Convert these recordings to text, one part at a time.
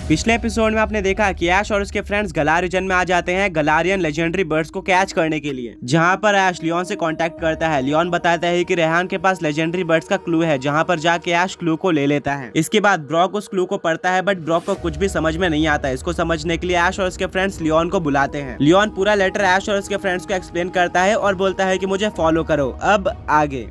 पिछले एपिसोड में आपने देखा कि ऐश और उसके फ्रेंड्स गलारियन में आ जाते हैं गलारियन लेजेंडरी बर्ड्स को कैच करने के लिए, जहां पर ऐश लियोन से कांटेक्ट करता है। लियोन बताता है कि रेहान के पास लेजेंडरी बर्ड्स का क्लू है, जहां पर जाके ऐश क्लू को ले लेता है। इसके बाद ब्रॉक उस क्लू को पढ़ता है, बट ब्रॉक को कुछ भी समझ में नहीं आता। इसको समझने के लिए ऐश और उसके फ्रेंड्स लियोन को बुलाते हैं। लियोन पूरा लेटर ऐश और उसके फ्रेंड्स को एक्सप्लेन करता है और बोलता है कि मुझे फॉलो करो। अब आगे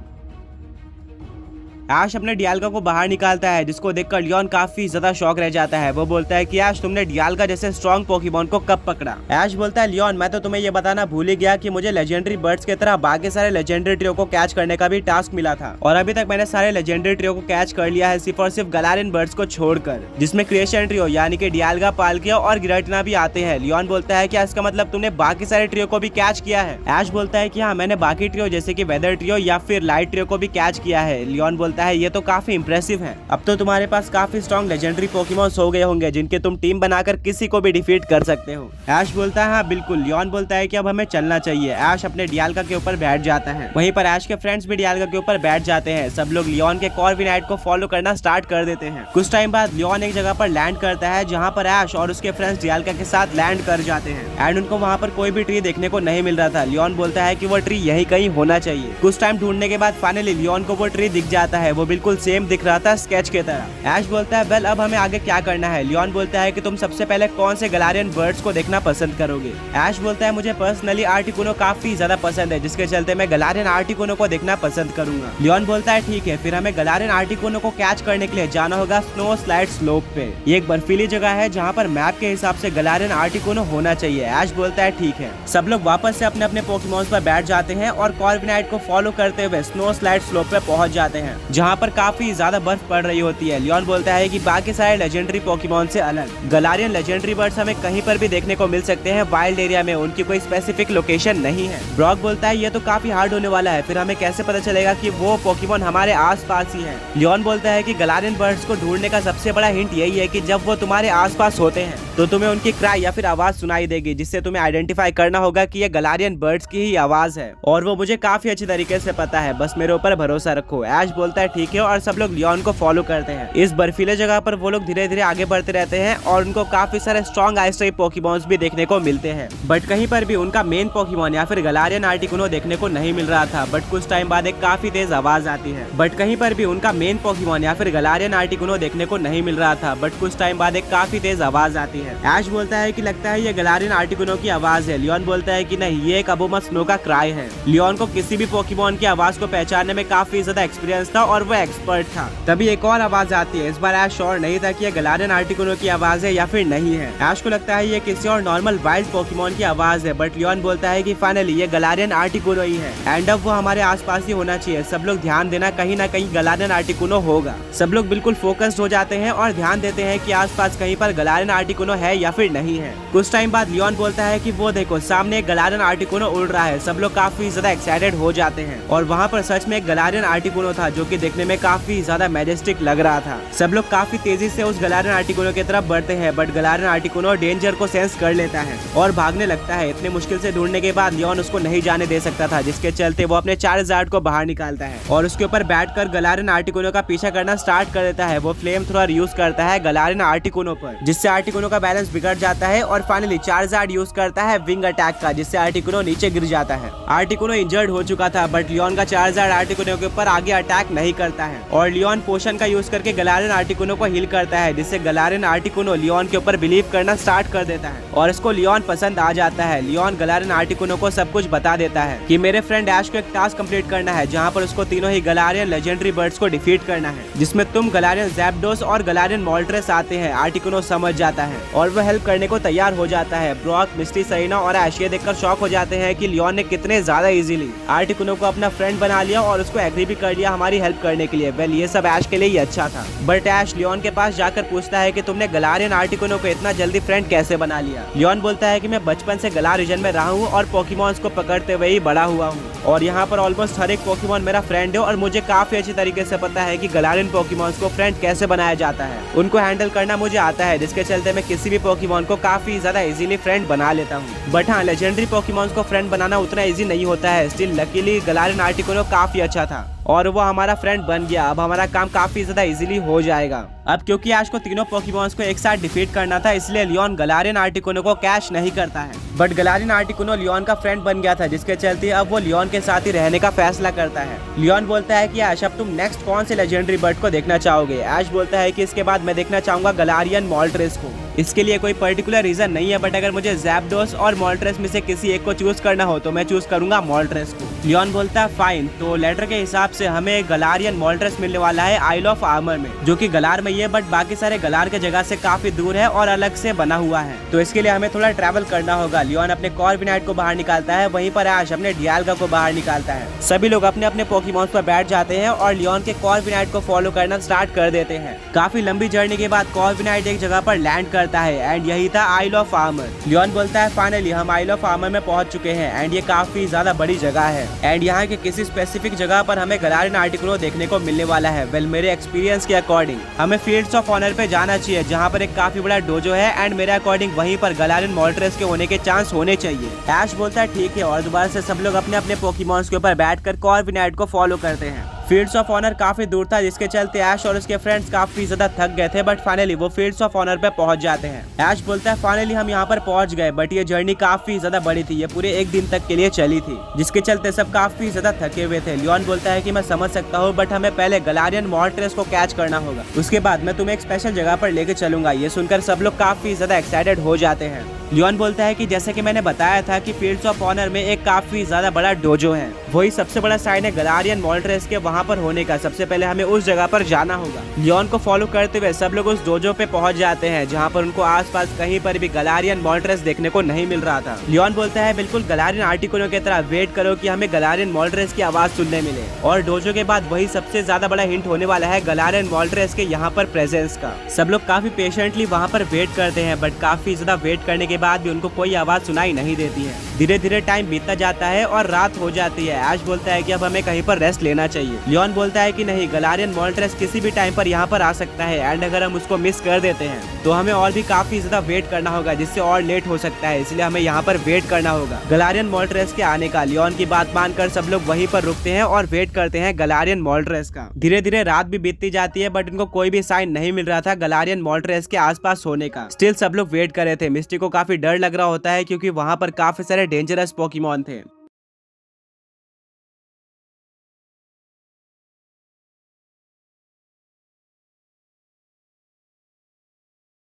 ऐश अपने डियाल्गा को बाहर निकालता है, जिसको देखकर लियोन काफी ज्यादा शॉक रह जाता है। वो बोलता है कि ऐश, तुमने डियाल्गा जैसे स्ट्रॉन्ग पोकेमॉन को कब पकड़ा? ऐश बोलता है, लियोन, मैं तो तुम्हें ये बताना भूल ही गया कि मुझे लेजेंडरी बर्ड्स की तरह बाकी सारे लेजेंडरी ट्रियो को कैच करने का भी टास्क मिला था, और अभी तक मैंने सारे लेजेंडरी ट्रियो को कैच कर लिया है, सिर्फ और सिर्फ गलारियन बर्ड्स को छोड़कर, जिसमें क्रिएशन ट्रियो यानी कि डियाल्गा, पाल्किया और गिराटिना भी आते हैं। लियोन बोलता है कि इसका मतलब तुमने बाकी सारे ट्रियो को भी कैच किया है? ऐश बोलता है कि हाँ, मैंने बाकी ट्रियो जैसे कि वेदर ट्रियो या फिर लाइट ट्रियो को भी कैच किया है। लियोन बोलता है, ये तो काफी इंप्रेसिव है। अब तो तुम्हारे पास काफी स्ट्रॉन्ग लेजेंडरी पोकेमॉन्स हो गए होंगे, जिनके तुम टीम बनाकर किसी को भी डिफीट कर सकते हो। ऐश बोलता है, हाँ बिल्कुल। लियोन बोलता है कि अब हमें चलना चाहिए। ऐश अपने डियाल्गा के ऊपर बैठ जाता है। वहीं पर ऐश के फ्रेंड्स भी डियाल्गा के ऊपर बैठ जाते हैं। सब लोग लियोन के कॉर्विनाइट को फॉलो करना स्टार्ट कर देते हैं। कुछ टाइम बाद लियोन एक जगह पर लैंड करता है, जहाँ पर ऐश और उसके फ्रेंड्स डियाल्गा के साथ लैंड कर जाते हैं, एंड उनको वहाँ पर कोई भी ट्री देखने को नहीं मिल रहा था। लियोन बोलता है कि वो ट्री यही कहीं होना चाहिए। कुछ टाइम ढूंढने के बाद फाइनली लियोन को वो ट्री दिख जाता है। वो बिल्कुल सेम दिख रहा था स्केच के तरह। ऐश बोलता है, वेल, अब हमें आगे क्या करना है? लियोन बोलता है कि तुम सबसे पहले कौन से गलारियन बर्ड्स को देखना पसंद करोगे? ऐश बोलता है, मुझे पर्सनली आर्टिकुनो काफी ज्यादा पसंद है, जिसके चलते मैं गलारियन आर्टिकुनो को देखना पसंद करूंगा। लियोन बोलता है, ठीक है, फिर हमें गलारियन आर्टिकुनो को कैच करने के लिए जाना होगा स्नो स्लाइड स्लोप पे। ये एक बर्फीली जगह है, जहाँ पर मैप के हिसाब से गलारियन आर्टिकुनो होना चाहिए। ऐश बोलता है, ठीक है। सब लोग वापस से अपने अपने पोकेमॉन्स पर बैठ जाते हैं और कॉर्विनाइट को फॉलो करते हुए स्नो स्लाइड स्लोप पे पहुंच जाते हैं, जहाँ पर काफी ज्यादा बर्फ पड़ रही होती है। लियोन बोलता है कि बाकी सारे लेजेंडरी पोकेमॉन से अलग गलारियन लेजेंडरी बर्ड्स हमें कहीं पर भी देखने को मिल सकते हैं वाइल्ड एरिया में, उनकी कोई स्पेसिफिक लोकेशन नहीं है। ब्रॉक बोलता है, ये तो काफी हार्ड होने वाला है, फिर हमें कैसे पता चलेगा कि वो पोकेमॉन हमारे आसपास ही है? लियोन बोलता है कि गलारियन बर्ड्स को ढूंढने का सबसे बड़ा हिंट यही है कि जब वो तुम्हारे आसपास होते हैं तो तुम्हें उनकी क्राई या फिर आवाज सुनाई देगी, जिससे तुम्हें आइडेंटिफाई करना होगा कि ये गलारियन बर्ड्स की ही आवाज है, और वो मुझे काफी अच्छी तरीके से पता है, बस मेरे ऊपर भरोसा रखो। ऐश बोलता है, ठीक है, और सब लोग लियोन को फॉलो करते हैं। इस बर्फीले जगह पर वो लोग धीरे धीरे आगे बढ़ते रहते हैं और उनको काफी सारे स्ट्रॉन्ग आइस टाइप पोकेमॉन्स भी देखने को मिलते हैं, बट कहीं पर भी उनका मेन पोकेमॉन या फिर गलारियन आर्टिकुनो देखने को नहीं मिल रहा था। बट कुछ टाइम बाद एक काफी तेज आवाज आती है, बट कहीं पर भी उनका मेन पोकेमॉन या फिर गलारियन आर्टिकुनो देखने को नहीं मिल रहा था। बट कुछ टाइम बाद एक काफी तेज आवाज आती है। ऐश बोलता है कि लगता है ये गलारियन आर्टिकुनो की आवाज है। लियोन बोलता है कि नहीं, ये एक अबोमा स्नो का क्राई है। लियोन को किसी भी पोकेमॉन की आवाज को पहचानने में काफी ज्यादा एक्सपीरियंस था और वो एक्सपर्ट था। तभी एक और आवाज आती है। इस बार ऐश श्योर नहीं था कि ये गलारियन आर्टिकुनो की आवाज है या फिर नहीं है। ऐश को लगता है ये किसी और नॉर्मल वाइल्ड पोकेमॉन की आवाज है, बट लियोन बोलता है कि फाइनली ये गलारियन आर्टिकुनो ही है, एंड अब वो हमारे आसपास ही होना चाहिए। सब लोग ध्यान देना, कहीं ना कहीं गलारियन आर्टिकुनो होगा। सब लोग बिल्कुल फोकस्ड हो जाते हैं और ध्यान देते हैं कि आसपास कहीं पर गलारियन आर्टिकुनो है या फिर नहीं है। कुछ टाइम बाद लियोन बोलता है कि वो देखो, सामने एक गलारियन आर्टिकुनो उड़ रहा है। सब लोग काफी ज्यादा एक्साइटेड हो जाते हैं, और वहाँ पर सच में एक गलारियन आर्टिकुनो था, जो कि देखने में काफी ज्यादा मैजेस्टिक लग रहा था। सब लोग काफी तेजी से उस गलारियन आर्टिकुनो की तरफ बढ़ते हैं, बट गलारियन आर्टिकुनो डेंजर को सेंस कर लेता है और भागने लगता है। इतने मुश्किल से ढूंढने के बाद लियोन उसको नहीं जाने दे सकता था, जिसके चलते वो अपने चार्जार्ड को बाहर निकालता है और उसके ऊपर बैठकर गलारियन आर्टिकुनो का पीछा करना स्टार्ट कर देता है। वो फ्लेम थ्रोअर यूज करता है गलारियन आर्टिकुनो पर, जिससे आर्टिकुनो का बैलेंस बिगड़ जाता है, और फाइनली चार्जार्ड यूज करता है विंग अटैक का, जिससे आर्टिकुनो नीचे गिर जाता है। आर्टिकुनो इंजर्ड हो चुका था, बट लियोन का चार्जार्ड आर्टिकुनो के ऊपर आगे अटैक नहीं करता है, और लियोन पोशन का यूज करके गलारियन आर्टिकुनो को हील करता है, जिससे गलारियन आर्टिकुनो लियोन के ऊपर बिलीव करना स्टार्ट कर देता है और इसको लियोन पसंद आ जाता है। लियोन गलारियन आर्टिकुनो को सब कुछ बता देता है कि मेरे फ्रेंड ऐश को एक टास्क कंप्लीट करना है, जहां पर उसको तीनों ही गलारियन लेजेंडरी बर्ड्स को डिफीट करना है, जिसमें तुम गलारियन ज़ैप्डोस और गलारियन मोल्ट्रेस आते हैं। आर्टिकुनो समझ जाता है और वो हेल्प करने को तैयार हो जाता है। ब्रॉक, मिस्टी, सरीना और ऐश ये देखकर शॉक हो जाते हैं कि लियोन ने कितने ज्यादा इजीली आर्टिकुनो को अपना फ्रेंड बना लिया और उसको एग्री भी कर लिया हमारी हेल्प करने के लिए। वेल, ये सब ऐश के लिए ही अच्छा था, बट ऐश लियोन के पास जाकर पूछता है कि तुमने गलारियन आर्टिकुनो को इतना जल्दी फ्रेंड कैसे बना लिया? लियोन बोलता है कि मैं बचपन से गला रीजन में रहा हूँ और पोकेमॉन्स को पकड़ते हुए ही बड़ा हुआ हूँ, और यहाँ पर ऑलमोस्ट हर एक पोकेमॉन मेरा फ्रेंड है, और मुझे काफी अच्छी तरीके से पता है कि गलारियन पोकेमॉन्स को फ्रेंड कैसे बनाया जाता है। उनको हैंडल करना मुझे आता है, जिसके चलते मैं किसी भी पोकेमॉन को काफी ज्यादा इजीली फ्रेंड बना लेता हूँ। बट हाँ, लेजेंडरी पोकेमॉन्स को फ्रेंड बनाना उतना इजी नहीं होता है। स्टिल लकीली गलारियन आर्टिकुनो काफी अच्छा था। और वो हमारा फ्रेंड बन गया। अब हमारा काम काफी ज्यादा इजीली हो जाएगा। अब क्योंकि ऐश को तीनों पोकेमॉन्स को एक साथ डिफीट करना था, इसलिए लियोन गलारियन आर्टिकुनो को कैच नहीं करता है। बट गलारियन आर्टिकुनो लियोन का फ्रेंड बन गया था, जिसके चलते अब वो लियोन के साथ ही रहने का फैसला करता है। लियोन बोलता है कि ऐश अब तुम नेक्स्ट कौन से लेजेंडरी बर्ड को देखना चाहोगे। ऐश बोलता है कि इसके बाद मैं देखना चाहूंगा गलारियन मोल्ट्रेस को। इसके लिए कोई पर्टिकुलर रीजन नहीं है, बट अगर मुझे ज़ैप्डोस और मोल्ट्रेस में से किसी एक को चूज करना हो तो मैं चूज करूंगा मोल्ट्रेस को। लियोन बोलता है फाइन, तो लेटर के हिसाब से हमें गलारियन मोल्ट्रेस मिलने वाला है आइल ऑफ आर्मर में, जो कि गलार में ही है, बट बाकी सारे गलार के जगह से काफी दूर है और अलग से बना हुआ है। तो इसके लिए हमें थोड़ा ट्रैवल करना होगा। लियोन अपने कॉर्विनाइट को बाहर निकालता है, वहीं पर ऐश अपने डियाल्गा को बाहर निकालता है। सभी लोग अपने अपने पोकेमॉन्स पर बैठ जाते हैं और लियोन के कॉर्विनाइट को फॉलो करना स्टार्ट कर देते हैं। काफी लंबी जर्नी के बाद कॉर्विनाइट एक जगह पर लैंड करता है एंड यही था आइल ऑफ आर्मर। लियोन बोलता है फाइनली हम आइल ऑफ आर्मर में पहुंच चुके हैं एंड ये काफी ज्यादा बड़ी जगह है एंड यहाँ के किसी स्पेसिफिक जगह पर हमें गलारियन आर्टिकुनो देखने को मिलने वाला है। वेल मेरे एक्सपीरियंस के अकॉर्डिंग हमें फील्ड्स ऑफ ऑनर पे जाना चाहिए, जहाँ पर एक काफी बड़ा डोजो है एंड मेरे अकॉर्डिंग वहीं पर गलारियन मोल्ट्रेस के होने के चांस होने चाहिए। ऐश बोलता है ठीक है और दोबारा से सब लोग अपने अपने पोकेमॉन्स के ऊपर बैठकर कॉर्विनाइट को फॉलो करते हैं। फील्ड्स ऑफ ऑनर काफी दूर था, जिसके चलते ऐश और उसके फ्रेंड्स काफी ज्यादा थक गए थे, बट फाइनली वो फील्ड्स ऑफ ऑनर पे पहुंच जाते हैं। ऐश बोलता है फाइनली हम यहाँ पर पहुंच गए, बट ये जर्नी काफी ज्यादा बड़ी थी, ये पूरे एक दिन तक के लिए चली थी, जिसके चलते सब काफी ज्यादा थके हुए थे। लियोन बोलता है कि मैं समझ सकता हूँ, बट हमें पहले गलारियन मोल्ट्रेस को कैच करना होगा, उसके बाद मैं तुम्हें एक स्पेशल जगह पर लेके चलूंगा। ये सुनकर सब लोग काफी ज्यादा एक्साइटेड हो जाते हैं। लियोन बोलता है कि जैसे कि मैंने बताया था कि फील्ड्स ऑफ ऑनर में एक काफी ज्यादा बड़ा डोजो है, वही सबसे बड़ा साइन है गलारियन मोल्ट्रेस के वहाँ पर होने का। सबसे पहले हमें उस जगह पर जाना होगा। लियोन को फॉलो करते हुए सब लोग उस डोजो पे पहुंच जाते हैं, जहाँ पर उनको आसपास कहीं पर भी गलारियन मोल्ट्रेस देखने को नहीं मिल रहा था। लियोन बोलता है बिल्कुल गलारियन आर्टिकुनो की तरह वेट करो कि हमें गलारियन मोल्ट्रेस की आवाज सुनने मिले, और डोजो के बाद वही सबसे ज्यादा बड़ा हिंट होने वाला है गलारियन मोल्ट्रेस के यहाँ पर प्रेजेंस का। सब लोग काफी पेशेंटली वहाँ पर वेट करते हैं, बट काफी ज्यादा वेट करने के बाद भी उनको कोई आवाज सुनाई नहीं देती है। धीरे धीरे टाइम बीतता जाता है और रात हो जाती है। ऐश बोलता है कि अब हमें कहीं पर रेस्ट लेना चाहिए। लियोन बोलता है कि नहीं, गलारियन मोल्ट्रेस किसी भी टाइम पर यहाँ पर आ सकता है एंड अगर हम उसको मिस कर देते हैं तो हमें और भी काफी ज्यादा वेट करना होगा, जिससे और लेट हो सकता है, इसलिए हमें यहाँ पर वेट करना होगा गलारियन मोल्ट्रेस के आने का। लियोन की बात मानकर सब लोग वहीं पर रुकते हैं और वेट करते हैं गलारियन मोल्ट्रेस का। धीरे धीरे रात भी बीतती जाती है, बट इनको कोई भी साइन नहीं मिल रहा था गलारियन मोल्ट्रेस के आसपास होने का। स्टिल सब लोग वेट कर रहे थे। मिस्टी को काफी डर लग रहा होता है क्योंकि वहाँ पर काफी सारे डेंजरस पोकेमॉन थे।